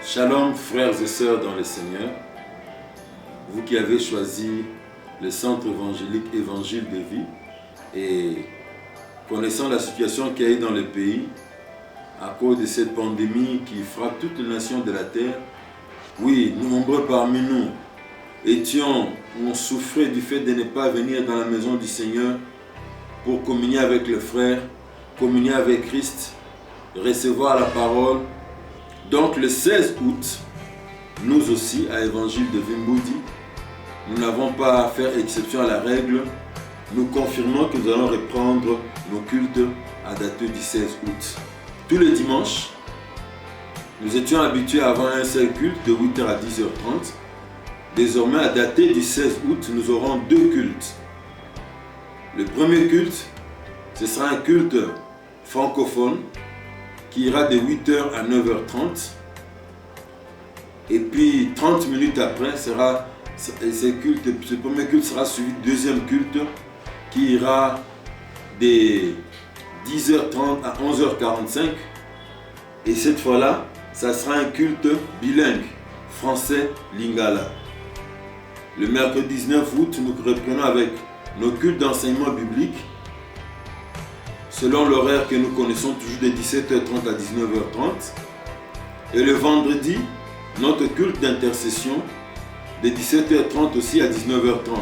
Shalom frères et sœurs dans le Seigneur, vous qui avez choisi le centre évangélique Évangile de Vie et connaissant la situation qu'il y a eu dans le pays à cause de cette pandémie qui frappe toutes les nations de la terre, oui, nombreux parmi nous ont souffert du fait de ne pas venir dans la maison du Seigneur pour communier avec le frère, communier avec Christ, recevoir la parole. Donc le 16 août, nous aussi à Évangile de Vimboudi, nous n'avons pas à faire exception à la règle. Nous confirmons que nous allons reprendre nos cultes à dater du 16 août. Tous les dimanches, nous étions habitués à avoir un seul culte de 8h à 10h30. Désormais, à dater du 16 août, nous aurons deux cultes. Le premier culte, ce sera un culte francophone qui ira de 8h à 9h30. Et puis 30 minutes après, ce premier culte sera suivi du deuxième culte qui ira de 10h30 à 11h45. Et cette fois-là, ça sera un culte bilingue, français-lingala. Le mercredi 19 août, nous reprenons avec nos cultes d'enseignement biblique selon l'horaire que nous connaissons toujours de 17h30 à 19h30. Et le vendredi, notre culte d'intercession de 17h30 aussi à 19h30.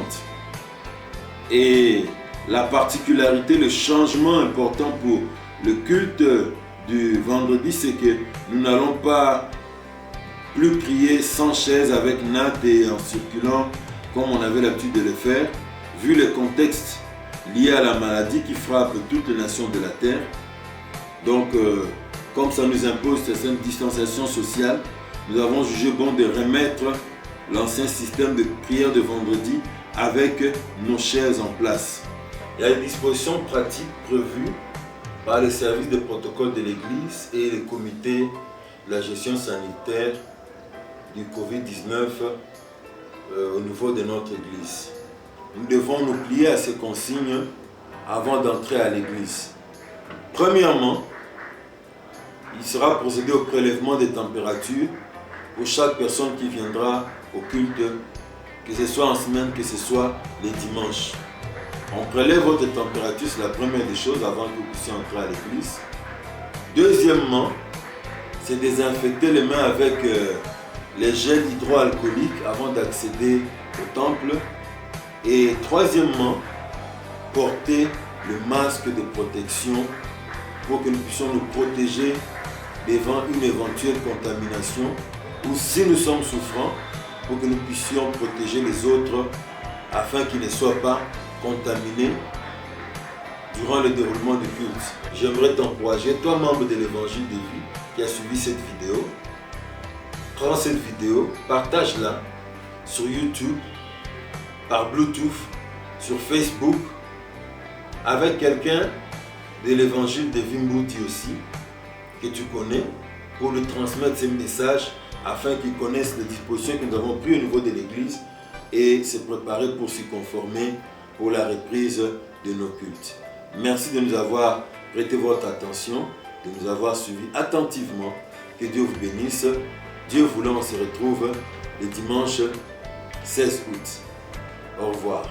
Et la particularité, le changement important pour le culte du vendredi, c'est que nous n'allons pas plus prier sans chaise avec natte et en circulant comme on avait l'habitude de le faire, vu le contexte lié à la maladie qui frappe toutes les nations de la terre. Donc, comme ça nous impose cette distanciation sociale, nous avons jugé bon de remettre l'ancien système de prière de vendredi avec nos chaises en place. Il y a une disposition pratique prévue par les services de protocole de l'Église et le comité de la gestion sanitaire du Covid-19 au niveau de notre Église. Nous devons nous plier à ces consignes avant d'entrer à l'église. Premièrement, il sera procédé au prélèvement des températures pour chaque personne qui viendra au culte, que ce soit en semaine, que ce soit les dimanches. On prélève votre température, c'est la première des choses avant que vous puissiez entrer à l'église. Deuxièmement, c'est désinfecter les mains avec les gels hydroalcooliques avant d'accéder au temple. Et troisièmement, porter le masque de protection pour que nous puissions nous protéger devant une éventuelle contamination ou si nous sommes souffrants, pour que nous puissions protéger les autres afin qu'ils ne soient pas contaminés durant le déroulement du culte. J'aimerais t'encourager, toi membre de l'Évangile de Vie qui a suivi cette vidéo, prends cette vidéo, partage-la sur YouTube, par Bluetooth, sur Facebook, avec quelqu'un de l'Évangile de Vimboudi aussi, que tu connais, pour lui transmettre ces messages afin qu'il connaisse les dispositions que nous avons prises au niveau de l'Église et se préparer pour s'y conformer pour la reprise de nos cultes. Merci de nous avoir prêté votre attention, de nous avoir suivis attentivement. Que Dieu vous bénisse. Dieu voulant, on se retrouve le dimanche 16 août. Au revoir.